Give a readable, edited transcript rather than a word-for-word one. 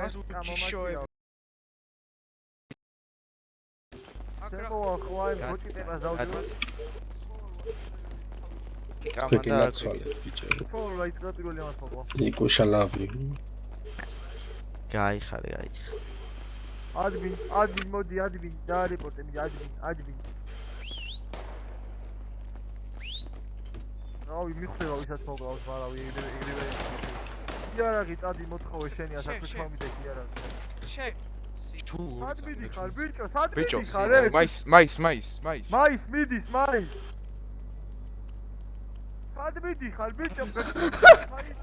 ეს უჯიშოები. შემოვა ხვაი მოჭიტებას დავდივარ. Quickly ცვალეთ ბიჭები. ფორლა იწყდა პირველი ამას მოყვა. იკუშა ლავი. გაიხარე. ადმინ მოდი ადმინ დაარიპორტე ადმინ. რავი მიხვდება ვისაც მოგავს მარავი ეგრევე. იარაღი წადი მოთხოვე შენია საქმე მომიდე იარაღი. შე. სადმიდი ხარ ბიჭო სადმიდი ხარ მაის. მიდის მაის. სადმიდი ხარ ბიჭო ხაის